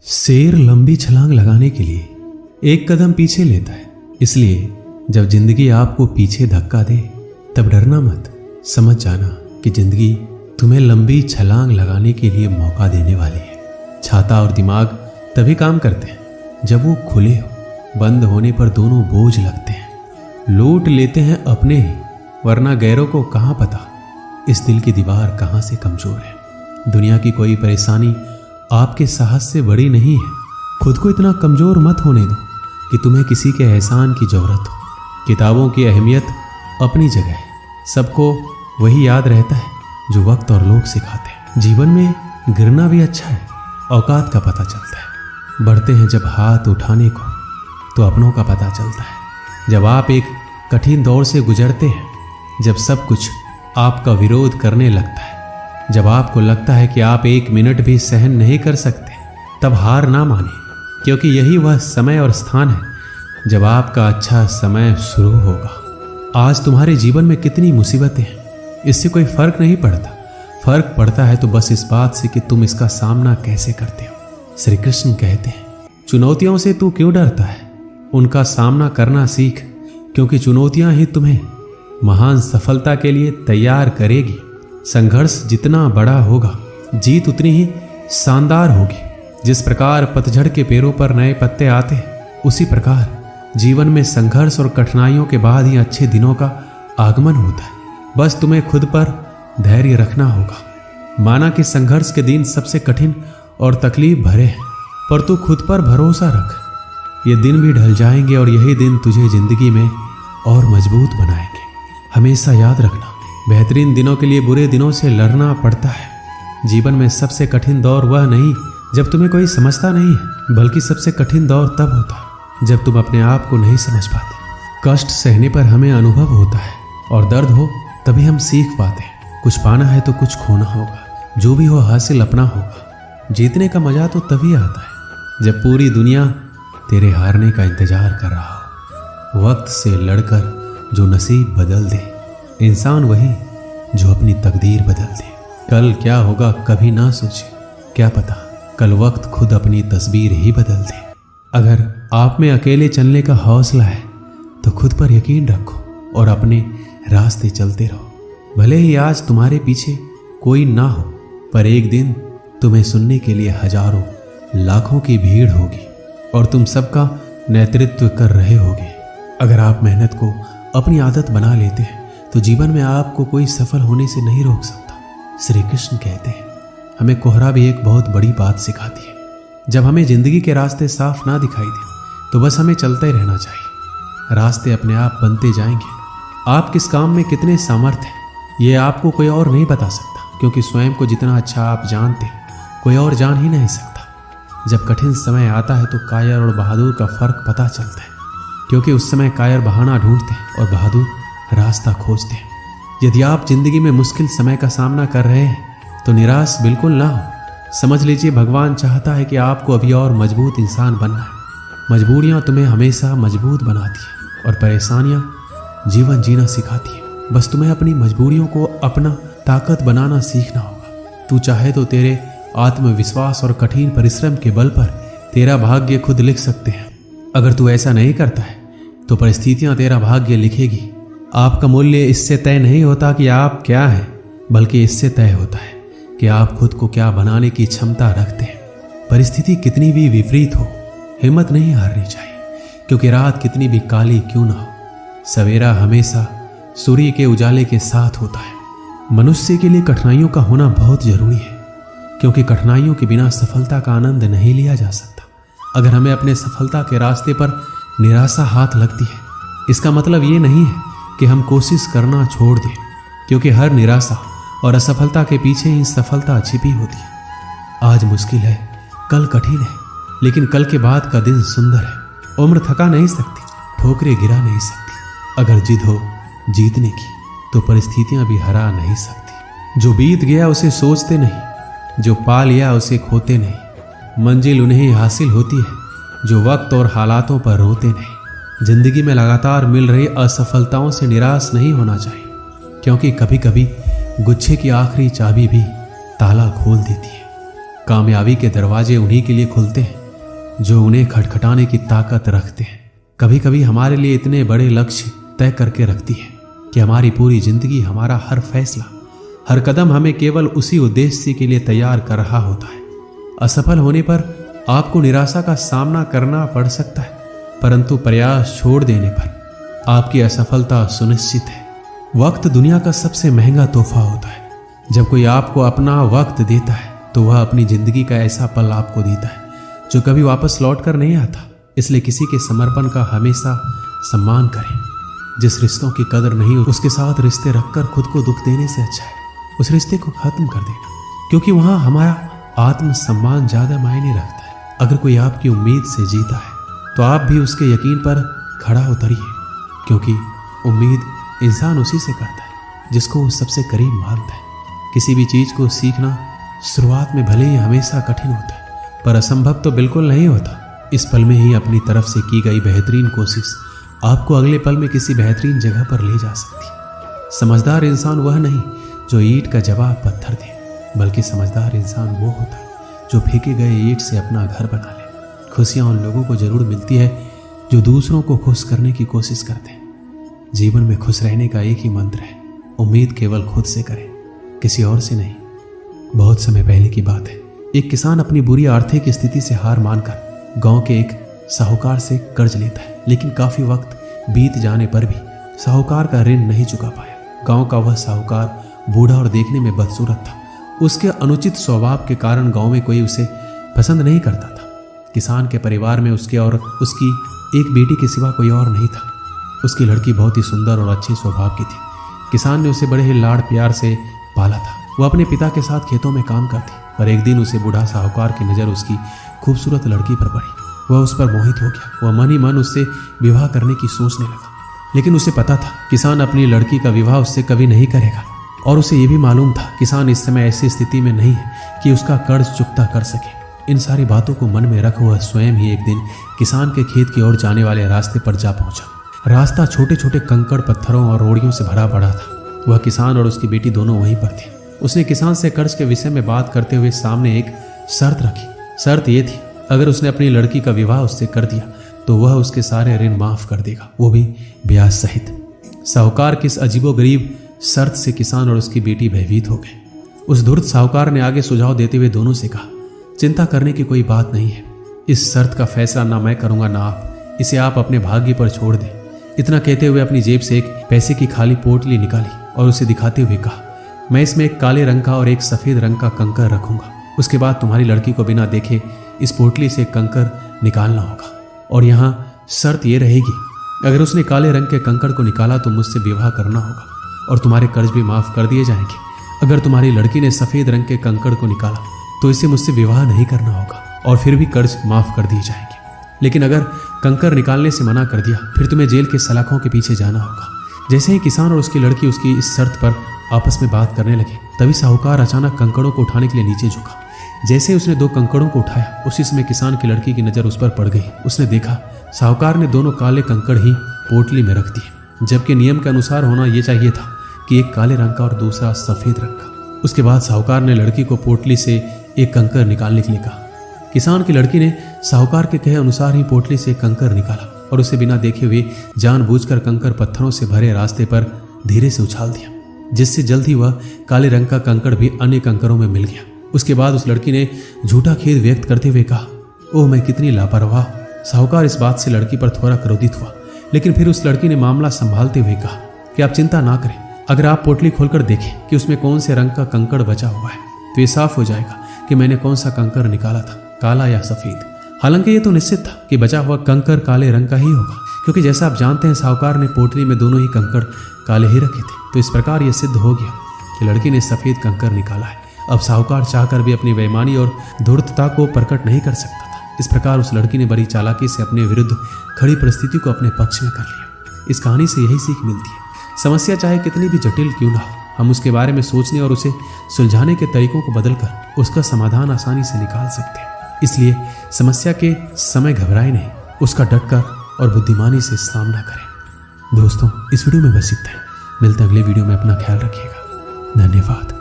शेर लंबी छलांग लगाने के लिए एक कदम पीछे लेता है। इसलिए जब जिंदगी आपको पीछे धक्का दे तब डरना मत। समझ जाना कि जिंदगी तुम्हें लंबी छलांग लगाने के लिए मौका देने वाली है। छाता और दिमाग तभी काम करते हैं जब वो खुले हो। बंद होने पर दोनों बोझ लगते हैं। लूट लेते हैं अपने ही, वरना गैरों को कहां पता इस दिल की दीवार कहां से कमजोर है। दुनिया की कोई परेशानी आपके साहस से बड़ी नहीं है। खुद को इतना कमजोर मत होने दो कि तुम्हें किसी के एहसान की जरूरत हो। किताबों की अहमियत अपनी जगह है। सबको वही याद रहता है जो वक्त और लोग सिखाते हैं। जीवन में गिरना भी अच्छा है, औकात का पता चलता है। बढ़ते हैं जब हाथ उठाने को तो अपनों का पता चलता है। जब आप एक कठिन दौर से गुजरते हैं, जब सब कुछ आपका विरोध करने लगता है, जब आपको लगता है कि आप एक मिनट भी सहन नहीं कर सकते, तब हार ना माने, क्योंकि यही वह समय और स्थान है जब आपका अच्छा समय शुरू होगा। आज तुम्हारे जीवन में कितनी मुसीबतें हैं, इससे कोई फर्क नहीं पड़ता। फर्क पड़ता है तो बस इस बात से कि तुम इसका सामना कैसे करते हो। श्री कृष्ण कहते हैं, चुनौतियों से तू क्यों डरता है, उनका सामना करना सीख, क्योंकि चुनौतियां ही तुम्हें महान सफलता के लिए तैयार करेगी। संघर्ष जितना बड़ा होगा, जीत उतनी ही शानदार होगी। जिस प्रकार पतझड़ के पेड़ों पर नए पत्ते आते हैं, उसी प्रकार जीवन में संघर्ष और कठिनाइयों के बाद ही अच्छे दिनों का आगमन होता है। बस तुम्हें खुद पर धैर्य रखना होगा। माना कि संघर्ष के दिन सबसे कठिन और तकलीफ भरे हैं, पर तू खुद पर भरोसा रख। ये दिन भी ढल जाएंगे और यही दिन तुझे जिंदगी में और मजबूत बनाएंगे। हमेशा याद रखना, बेहतरीन दिनों के लिए बुरे दिनों से लड़ना पड़ता है। जीवन में सबसे कठिन दौर वह नहीं जब तुम्हें कोई समझता नहीं है, बल्कि सबसे कठिन दौर तब होता है जब तुम अपने आप को नहीं समझ पाते। कष्ट सहने पर हमें अनुभव होता है और दर्द हो तभी हम सीख पाते हैं। कुछ पाना है तो कुछ खोना होगा। जो भी हो हासिल अपना होगा। जीतने का मजा तो तभी आता है जब पूरी दुनिया तेरे हारने का इंतजार कर रहा हो। वक्त से लड़कर जो नसीब बदल दे, इंसान वही जो अपनी तकदीर बदल दे। कल क्या होगा कभी ना सोचे, क्या पता कल वक्त खुद अपनी तस्वीर ही बदल दे। अगर आप में अकेले चलने का हौसला है तो खुद पर यकीन रखो और अपने रास्ते चलते रहो। भले ही आज तुम्हारे पीछे कोई ना हो, पर एक दिन तुम्हें सुनने के लिए हजारों लाखों की भीड़ होगी और तुम सबका नेतृत्व कर रहे होगे। अगर आप मेहनत को अपनी आदत बना लेते हैं तो जीवन में आपको कोई सफल होने से नहीं रोक सकता। श्री कृष्ण कहते हैं, हमें कोहरा भी एक बहुत बड़ी बात सिखाती है। जब हमें जिंदगी के रास्ते साफ ना दिखाई दे तो बस हमें चलते रहना चाहिए। रास्ते अपने आप बनते जाएंगे। आप किस काम में कितने सामर्थ्य हैं ये आपको कोई और नहीं बता सकता, क्योंकि स्वयं को जितना अच्छा आप जानते हैं कोई और जान ही नहीं सकता। जब कठिन समय आता है तो कायर और बहादुर का फर्क पता चलता है, क्योंकि उस समय कायर बहाना ढूंढते हैं और बहादुर रास्ता खोजते हैं। यदि आप जिंदगी में मुश्किल समय का सामना कर रहे हैं तो निराश बिल्कुल ना हो। समझ लीजिए, भगवान चाहता है कि आपको अभी और मजबूत इंसान बनना है। मजबूरियां तुम्हें हमेशा मजबूत बनाती हैं और परेशानियां जीवन जीना सिखाती हैं। बस तुम्हें अपनी मजबूरियों को अपना ताकत बनाना सीखना होगा। तू चाहे तो तेरे आत्मविश्वास और कठिन परिश्रम के बल पर तेरा भाग्य खुद लिख सकते हैं। अगर तू ऐसा नहीं करता है तो परिस्थितियां तेरा भाग्य लिखेगी। आपका मूल्य इससे तय नहीं होता कि आप क्या हैं, बल्कि इससे तय होता है कि आप खुद को क्या बनाने की क्षमता रखते हैं। परिस्थिति कितनी भी विपरीत हो, हिम्मत नहीं हारनी चाहिए, क्योंकि रात कितनी भी काली क्यों ना हो, सवेरा हमेशा सूर्य के उजाले के साथ होता है। मनुष्य के लिए कठिनाइयों का होना बहुत जरूरी है, क्योंकि कठिनाइयों के बिना सफलता का आनंद नहीं लिया जा सकता। अगर हमें अपने सफलता के रास्ते पर निराशा हाथ लगती है, इसका मतलब ये नहीं है कि हम कोशिश करना छोड़ दें, क्योंकि हर निराशा और असफलता के पीछे ही सफलता छिपी होती है। आज मुश्किल है, कल कठिन है, लेकिन कल के बाद का दिन सुंदर है। उम्र थका नहीं सकती, ठोकरें गिरा नहीं सकती। अगर जिद हो जीतने की तो परिस्थितियां भी हरा नहीं सकती। जो बीत गया उसे सोचते नहीं, जो पा लिया उसे खोते नहीं। मंजिल उन्हें हासिल होती है जो वक्त और हालातों पर रोते नहीं। जिंदगी में लगातार मिल रही असफलताओं से निराश नहीं होना चाहिए, क्योंकि कभी कभी गुच्छे की आखिरी चाबी भी ताला खोल देती है। कामयाबी के दरवाजे उन्हीं के लिए खुलते हैं जो उन्हें खटखटाने की ताकत रखते हैं। कभी कभी हमारे लिए इतने बड़े लक्ष्य तय करके रखती है कि हमारी पूरी जिंदगी, हमारा हर फैसला, हर कदम हमें केवल उसी उद्देश्य के लिए तैयार कर रहा होता है। असफल होने पर आपको निराशा का सामना करना पड़ सकता है, परंतु प्रयास छोड़ देने पर आपकी असफलता सुनिश्चित है। वक्त दुनिया का सबसे महंगा तोहफा होता है। जब कोई आपको अपना वक्त देता है तो वह अपनी जिंदगी का ऐसा पल आपको देता है जो कभी वापस लौट कर नहीं आता। इसलिए किसी के समर्पण का हमेशा सम्मान करें। जिस रिश्तों की कदर नहीं उसके साथ रिश्ते रखकर खुद को दुख देने से अच्छा है उस रिश्ते को खत्म कर देना, क्योंकि वहां हमारा आत्मसम्मान ज्यादा मायने रखता है। अगर कोई आपकी उम्मीद से जीता है तो आप भी उसके यकीन पर खड़ा उतरिए, क्योंकि उम्मीद इंसान उसी से करता है जिसको वो सबसे करीब मानता है। किसी भी चीज को सीखना शुरुआत में भले ही हमेशा कठिन होता है, पर असंभव तो बिल्कुल नहीं होता। इस पल में ही अपनी तरफ से की गई बेहतरीन कोशिश आपको अगले पल में किसी बेहतरीन जगह पर ले जा सकती है। समझदार इंसान वह नहीं जो ईंट का जवाब पत्थर दे, बल्कि समझदार इंसान वो होता है जो फेंके गए ईंट से अपना घर बना ले। खुशियां उन लोगों को जरूर मिलती है जो दूसरों को खुश करने की कोशिश करते हैं। जीवन में खुश रहने का एक ही मंत्र है, उम्मीद केवल खुद से करें, किसी और से नहीं। बहुत समय पहले की बात है, एक किसान अपनी बुरी आर्थिक स्थिति से हार मानकर गांव के एक साहूकार से कर्ज लेता है, लेकिन काफी वक्त बीत जाने पर भी साहूकार का ऋण नहीं चुका पाया। गांव का वह साहूकार बूढ़ा और देखने में बदसूरत था। उसके अनुचित स्वभाव के कारण गांव में कोई उसे पसंद नहीं करता था। किसान के परिवार में उसके और उसकी एक बेटी के सिवा कोई और नहीं था। उसकी लड़की बहुत ही सुंदर और अच्छे स्वभाव की थी। किसान ने उसे बड़े ही लाड़ प्यार से पाला था। वह अपने पिता के साथ खेतों में काम करती, पर एक दिन उसे बूढ़ा साहूकार की नज़र उसकी खूबसूरत लड़की पर पड़ी। वह उस पर मोहित हो गया। वह मन ही मन उससे विवाह करने की सोचने लगा, लेकिन उसे पता था किसान अपनी लड़की का विवाह उससे कभी नहीं करेगा, और उसे यह भी मालूम था किसान इस समय ऐसी स्थिति में नहीं है कि उसका कर्ज चुकता कर सके। इन सारी बातों को मन में रख वह स्वयं ही एक दिन किसान के खेत की ओर जाने वाले रास्ते पर जा पहुंचा। रास्ता छोटे छोटे कंकड़, पत्थरों और रोड़ियों से भरा पड़ा था। वह किसान और उसकी बेटी दोनों वहीं पर थे। उसने किसान से कर्ज के विषय में बात करते हुए सामने एक शर्त रखी। शर्त यह थी, अगर उसने अपनी लड़की का विवाह उससे कर दिया तो वह उसके सारे ऋण माफ कर देगा, वो भी ब्याज सहित। साहूकार की इस अजीबोगरीब शर्त से किसान और उसकी बेटी भयभीत हो गए। उस धूर्त साहूकार ने आगे सुझाव देते हुए दोनों से कहा, चिंता करने की कोई बात नहीं है। इस शर्त का फैसला ना मैं करूंगा ना आप, इसे आप अपने भाग्य पर छोड़ दें। इतना कहते हुए अपनी जेब से एक पैसे की खाली पोटली निकाली और उसे दिखाते हुए कहा, मैं इसमें एक काले रंग का और एक सफेद रंग का कंकर रखूंगा। उसके बाद तुम्हारी लड़की को बिना देखे इस पोटली से कंकर निकालना होगा, और यहाँ शर्त ये रहेगी, अगर उसने काले रंग के कंकर को निकाला तो मुझसे विवाह करना होगा और तुम्हारे कर्ज भी माफ कर दिए जाएंगे। अगर तुम्हारी लड़की ने सफेद रंग के कंकर को निकाला तो इसे मुझसे विवाह नहीं करना होगा और फिर भी कर्ज माफ कर दिए जाएंगे। लेकिन अगर कंकर निकालने से मना कर दिया फिर तुम्हें जेल के सलाखों के पीछे जाना होगा। जैसे ही किसान और उसकी लड़की उसकी इस शर्त पर आपस में बात करने लगे, तभी साहूकार अचानक कंकड़ों को उठाने के लिए नीचे झुका। जैसे ही उसने 2 कंकड़ों को उठाया, उसी समय किसान की लड़की की नजर उस पर पड़ गई। उसने देखा साहूकार ने दोनों काले कंकड़ ही पोटली में रख दिए, जबकि नियम के अनुसार होना यह चाहिए था कि एक काले रंग का और दूसरा सफेद रंग का। उसके बाद साहूकार ने लड़की को पोटली से एक कंकर निकालने के लिए कहा। किसान की लड़की ने साहूकार के कहे अनुसार ही पोटली से एक कंकर निकाला और उसे बिना देखे हुए जानबूझकर कंकर पत्थरों से भरे रास्ते पर धीरे से उछाल दिया, जिससे जल्द ही वह काले रंग का कंकड़ भी अन्य कंकरों में मिल गया। उसके बाद उस लड़की ने झूठा खेद व्यक्त करते हुए कहा, ओह मैं कितनी लापरवाह। साहूकार इस बात से लड़की पर थोड़ा क्रोधित हुआ, लेकिन फिर उस लड़की ने मामला संभालते हुए कहा कि आप चिंता ना करें, अगर आप पोटली खोलकर देखें कि उसमें कौन से रंग का कंकड़ बचा हुआ है तो ये साफ हो जाएगा कि मैंने कौन सा कंकड़ निकाला था, काला या सफेद। हालांकि ये तो निश्चित था कि बचा हुआ कंकड़ काले रंग का ही होगा, क्योंकि जैसा आप जानते हैं साहूकार ने पोटली में दोनों ही कंकड़ काले ही रखे थे। तो इस प्रकार यह सिद्ध हो गया कि लड़की ने सफेद कंकड़ निकाला है। अब साहूकार चाहकर भी अपनी बेईमानी और धूर्तता को प्रकट नहीं कर सकता था। इस प्रकार उस लड़की ने बड़ी चालाकी से अपने विरुद्ध खड़ी परिस्थिति को अपने पक्ष में कर लिया। इस कहानी से यही सीख मिलती है, समस्या चाहे कितनी भी जटिल क्यों ना हो, हम उसके बारे में सोचने और उसे सुलझाने के तरीकों को बदलकर उसका समाधान आसानी से निकाल सकते हैं। इसलिए समस्या के समय घबराए नहीं, उसका डटकर और बुद्धिमानी से सामना करें। दोस्तों, इस वीडियो में बस इतना ही। मिलते अगले वीडियो में। अपना ख्याल रखिएगा। धन्यवाद।